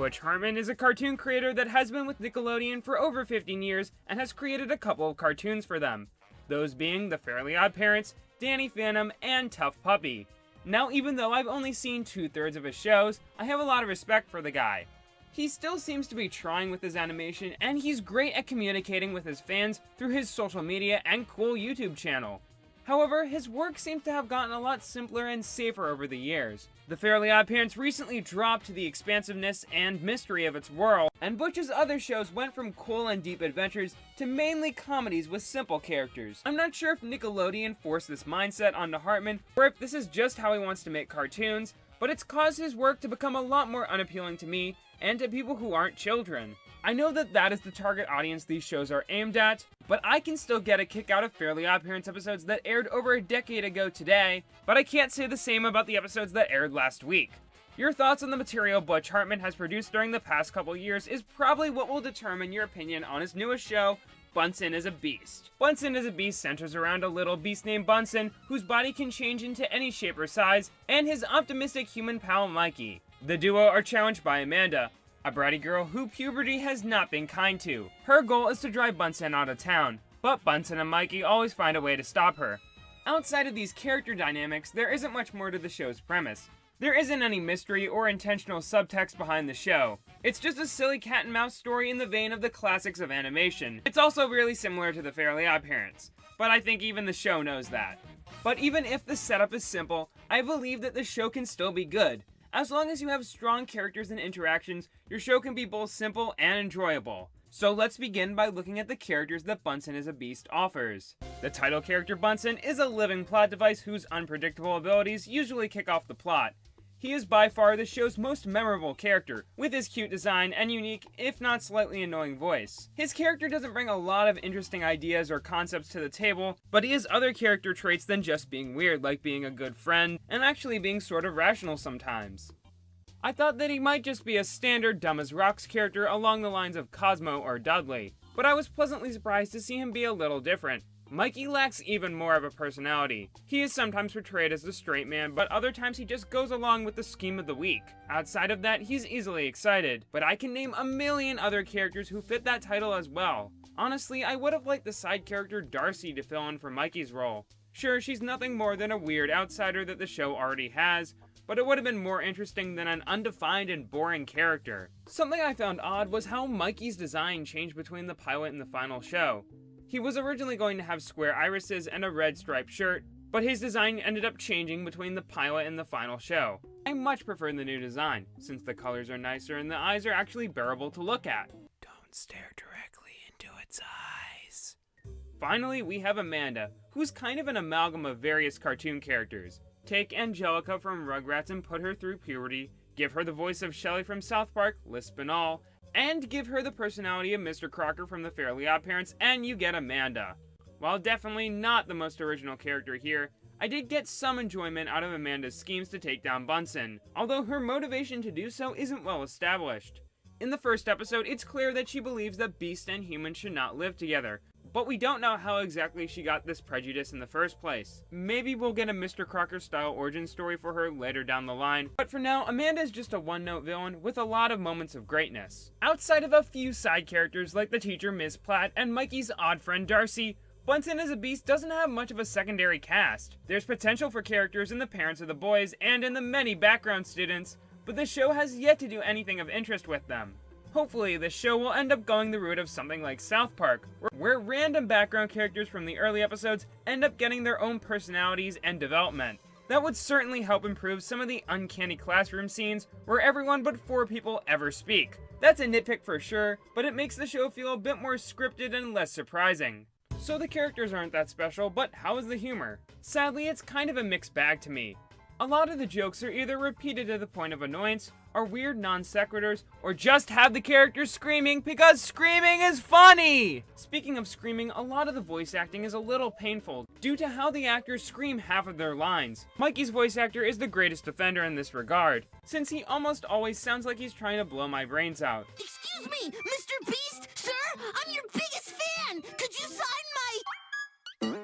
Butch Hartman is a cartoon creator that has been with Nickelodeon for over 15 years and has created a couple of cartoons for them, those being The Fairly Oddparents, Danny Phantom, and Tough Puppy. Now, even though I've only seen 2/3 of his shows, I have a lot of respect for the guy. He still seems to be trying with his animation, and he's great at communicating with his fans through his social media and cool YouTube channel. However, his work seems to have gotten a lot simpler and safer over the years. The Fairly Oddparents recently dropped the expansiveness and mystery of its world, and Butch's other shows went from cool and deep adventures to mainly comedies with simple characters. I'm not sure if Nickelodeon forced this mindset onto Hartman, or if this is just how he wants to make cartoons, but it's caused his work to become a lot more unappealing to me and to people who aren't children. I know that is the target audience these shows are aimed at, but I can still get a kick out of Fairly Oddparents episodes that aired over a decade ago today, but I can't say the same about the episodes that aired last week. Your thoughts on the material Butch Hartman has produced during the past couple years is probably what will determine your opinion on his newest show, Bunsen is a Beast. Bunsen is a Beast centers around a little beast named Bunsen, whose body can change into any shape or size, and his optimistic human pal Mikey. The duo are challenged by Amanda, a bratty girl who puberty has not been kind to. Her goal is to drive Bunsen out of town, but Bunsen and Mikey always find a way to stop her. Outside of these character dynamics, there isn't much more to the show's premise. There isn't any mystery or intentional subtext behind the show. It's just a silly cat and mouse story in the vein of the classics of animation. It's also really similar to The Fairly Oddparents, but I think even the show knows that. But even if the setup is simple, I believe that the show can still be good. As long as you have strong characters and interactions, your show can be both simple and enjoyable. So let's begin by looking at the characters that Bunsen is a Beast offers. The title character Bunsen is a living plot device whose unpredictable abilities usually kick off the plot. He is by far the show's most memorable character, with his cute design and unique, if not slightly annoying voice. His character doesn't bring a lot of interesting ideas or concepts to the table, but he has other character traits than just being weird, like being a good friend, and actually being sort of rational sometimes. I thought that he might just be a standard dumb as rocks character along the lines of Cosmo or Dudley, but I was pleasantly surprised to see him be a little different. Mikey lacks even more of a personality. He is sometimes portrayed as the straight man, but other times he just goes along with the scheme of the week. Outside of that, he's easily excited, but I can name a million other characters who fit that title as well. Honestly, I would have liked the side character Darcy to fill in for Mikey's role. Sure, she's nothing more than a weird outsider that the show already has, but it would have been more interesting than an undefined and boring character. Something I found odd was how Mikey's design changed between the pilot and the final show. He was originally going to have square irises and a red striped shirt, but his design ended up changing between the pilot and the final show. I much prefer the new design, since the colors are nicer and the eyes are actually bearable to look at. Don't stare directly into its eyes. Finally, we have Amanda, who's kind of an amalgam of various cartoon characters. Take Angelica from Rugrats and put her through puberty, give her the voice of Shelly from South Park, lisp and all, and give her the personality of Mr. Crocker from The Fairly Oddparents, and you get Amanda. While definitely not the most original character here, I did get some enjoyment out of Amanda's schemes to take down Bunsen, although her motivation to do so isn't well established. In the first episode, it's clear that she believes that beasts and humans should not live together, but we don't know how exactly she got this prejudice in the first place. Maybe we'll get a Mr. Crocker-style origin story for her later down the line, but for now, Amanda is just a one-note villain with a lot of moments of greatness. Outside of a few side characters like the teacher Ms. Platt and Mikey's odd friend Darcy, Bunsen is a Beast doesn't have much of a secondary cast. There's potential for characters in the parents of the boys and in the many background students, but the show has yet to do anything of interest with them. Hopefully, the show will end up going the route of something like South Park, where random background characters from the early episodes end up getting their own personalities and development. That would certainly help improve some of the uncanny classroom scenes where everyone but 4 people ever speak. That's a nitpick for sure, but it makes the show feel a bit more scripted and less surprising. So the characters aren't that special, but how is the humor? Sadly, it's kind of a mixed bag to me. A lot of the jokes are either repeated to the point of annoyance, are weird non sequiturs, or just have the characters screaming because screaming is funny! Speaking of screaming, a lot of the voice acting is a little painful due to how the actors scream half of their lines. Mikey's voice actor is the greatest offender in this regard, since he almost always sounds like he's trying to blow my brains out. Excuse me, Mr. Beast, sir? I'm your biggest fan! Could you sign my...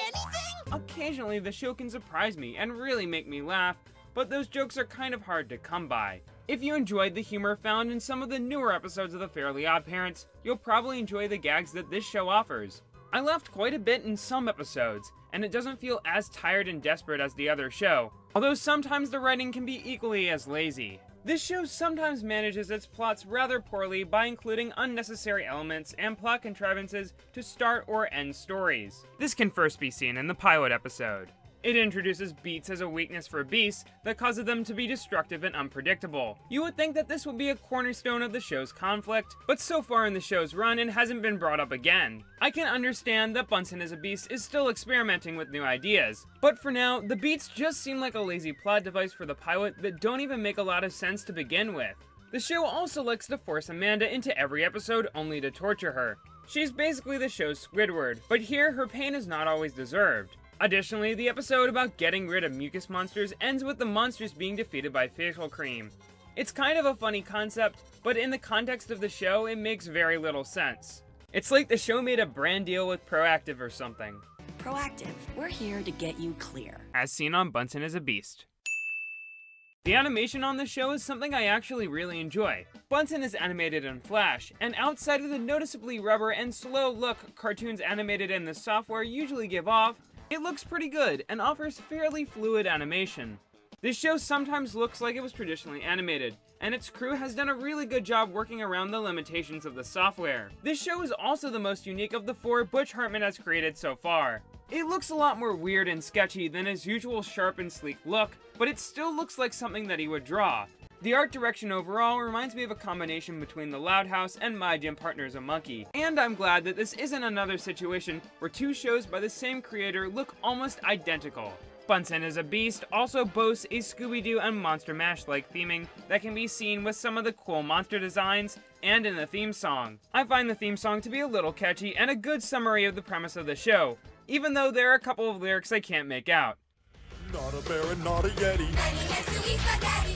anything? Occasionally, the show can surprise me and really make me laugh, but those jokes are kind of hard to come by. If you enjoyed the humor found in some of the newer episodes of the Fairly Oddparents, you'll probably enjoy the gags that this show offers. I laughed quite a bit in some episodes, and it doesn't feel as tired and desperate as the other show, although sometimes the writing can be equally as lazy. This show sometimes manages its plots rather poorly by including unnecessary elements and plot contrivances to start or end stories. This can first be seen in the pilot episode. It introduces beats as a weakness for beasts that causes them to be destructive and unpredictable. You would think that this would be a cornerstone of the show's conflict, but so far in the show's run it hasn't been brought up again. I can understand that Bunsen as a beast is still experimenting with new ideas, but for now, the beats just seem like a lazy plot device for the pilot that don't even make a lot of sense to begin with. The show also likes to force Amanda into every episode only to torture her. She's basically the show's Squidward, but here her pain is not always deserved. Additionally, the episode about getting rid of mucus monsters ends with the monsters being defeated by facial cream. It's kind of a funny concept, but in the context of the show, it makes very little sense. It's like the show made a brand deal with Proactive or something. Proactive, we're here to get you clear. As seen on Bunsen as a Beast. The animation on the show is something I actually really enjoy. Bunsen is animated in Flash, and outside of the noticeably rubber and slow look cartoons animated in the software usually give off, it looks pretty good and offers fairly fluid animation. This show sometimes looks like it was traditionally animated, and its crew has done a really good job working around the limitations of the software. This show is also the most unique of the 4 Butch Hartman has created so far. It looks a lot more weird and sketchy than his usual sharp and sleek look, but it still looks like something that he would draw. The art direction overall reminds me of a combination between The Loud House and My Gym Partner's a Monkey. And I'm glad that this isn't another situation where 2 shows by the same creator look almost identical. Bunsen as a Beast also boasts a Scooby-Doo and Monster Mash-like theming that can be seen with some of the cool monster designs and in the theme song. I find the theme song to be a little catchy and a good summary of the premise of the show, even though there are a couple of lyrics I can't make out. Not a bear and not a yeti.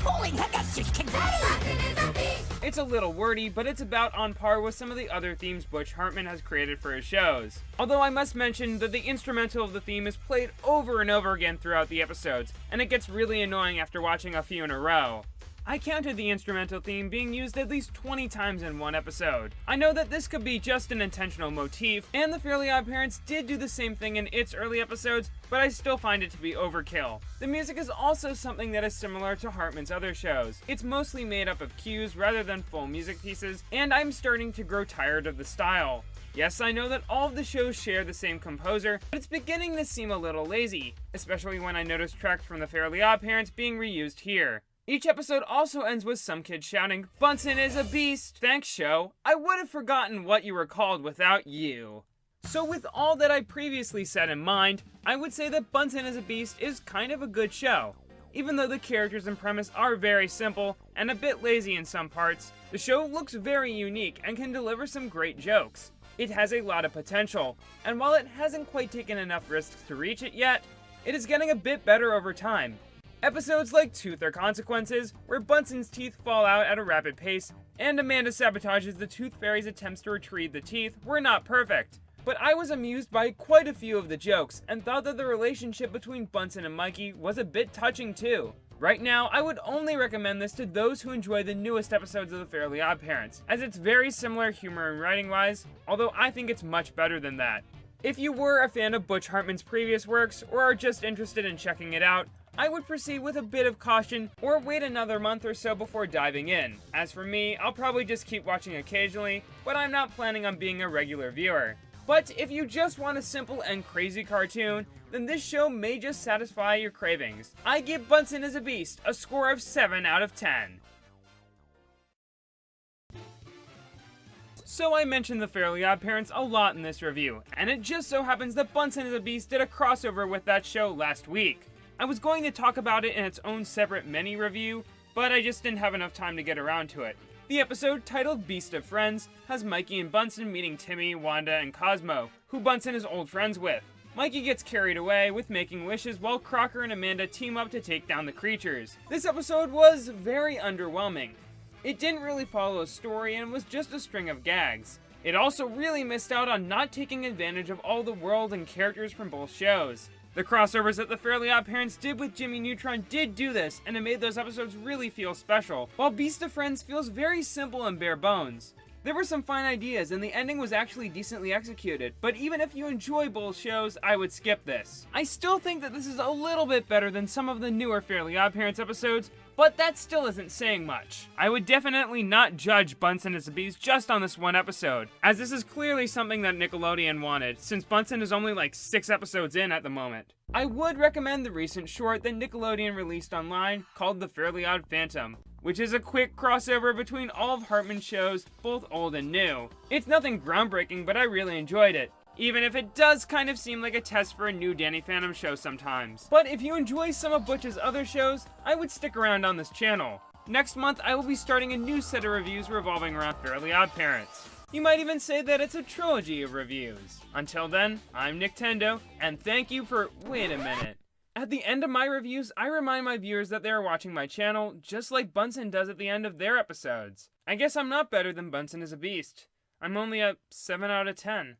Holy heck, that's just confetti! It's a little wordy, but it's about on par with some of the other themes Butch Hartman has created for his shows. Although I must mention that the instrumental of the theme is played over and over again throughout the episodes, and it gets really annoying after watching a few in a row. I counted the instrumental theme being used at least 20 times in one episode. I know that this could be just an intentional motif, and the Fairly Oddparents did do the same thing in its early episodes, but I still find it to be overkill. The music is also something that is similar to Hartman's other shows. It's mostly made up of cues rather than full music pieces, and I'm starting to grow tired of the style. Yes, I know that all of the shows share the same composer, but it's beginning to seem a little lazy, especially when I notice tracks from the Fairly Oddparents being reused here. Each episode also ends with some kid shouting, "Bunsen is a beast! Thanks, show! I would have forgotten what you were called without you." So with all that I previously said in mind, I would say that Bunsen is a Beast is kind of a good show. Even though the characters and premise are very simple and a bit lazy in some parts, the show looks very unique and can deliver some great jokes. It has a lot of potential, and while it hasn't quite taken enough risks to reach it yet, it is getting a bit better over time. Episodes like Tooth or Consequences, where Bunsen's teeth fall out at a rapid pace, and Amanda sabotages the Tooth Fairy's attempts to retrieve the teeth, were not perfect. But I was amused by quite a few of the jokes, and thought that the relationship between Bunsen and Mikey was a bit touching too. Right now, I would only recommend this to those who enjoy the newest episodes of the Fairly Oddparents, as it's very similar humor and writing-wise, although I think it's much better than that. If you were a fan of Butch Hartman's previous works, or are just interested in checking it out, I would proceed with a bit of caution or wait another month or so before diving in. As for me, I'll probably just keep watching occasionally, but I'm not planning on being a regular viewer. But if you just want a simple and crazy cartoon, then this show may just satisfy your cravings. I give Bunsen as a Beast a score of 7 out of 10. So I mentioned the Fairly Oddparents a lot in this review, and it just so happens that Bunsen as a Beast did a crossover with that show last week. I was going to talk about it in its own separate mini review, but I just didn't have enough time to get around to it. The episode, titled Beast of Friends, has Mikey and Bunsen meeting Timmy, Wanda, and Cosmo, who Bunsen is old friends with. Mikey gets carried away with making wishes while Crocker and Amanda team up to take down the creatures. This episode was very underwhelming. It didn't really follow a story and was just a string of gags. It also really missed out on not taking advantage of all the world and characters from both shows. The crossovers that the Fairly Oddparents did with Jimmy Neutron did do this, and it made those episodes really feel special, while Beast of Friends feels very simple and bare bones. There were some fine ideas, and the ending was actually decently executed, but even if you enjoy both shows, I would skip this. I still think that this is a little bit better than some of the newer Fairly Oddparents episodes, but that still isn't saying much. I would definitely not judge Bunsen as a Beast just on this one episode, as this is clearly something that Nickelodeon wanted, since Bunsen is only like 6 episodes in at the moment. I would recommend the recent short that Nickelodeon released online called The Fairly Odd Phantom, which is a quick crossover between all of Hartman's shows, both old and new. It's nothing groundbreaking, but I really enjoyed it, even if it does kind of seem like a test for a new Danny Phantom show sometimes. But if you enjoy some of Butch's other shows, I would stick around on this channel. Next month, I will be starting a new set of reviews revolving around Fairly Oddparents. You might even say that it's a trilogy of reviews. Until then, I'm Nictendo, and thank you for— wait a minute. At the end of my reviews, I remind my viewers that they are watching my channel, just like Bunsen does at the end of their episodes. I guess I'm not better than Bunsen as a Beast. I'm only a 7 out of 10.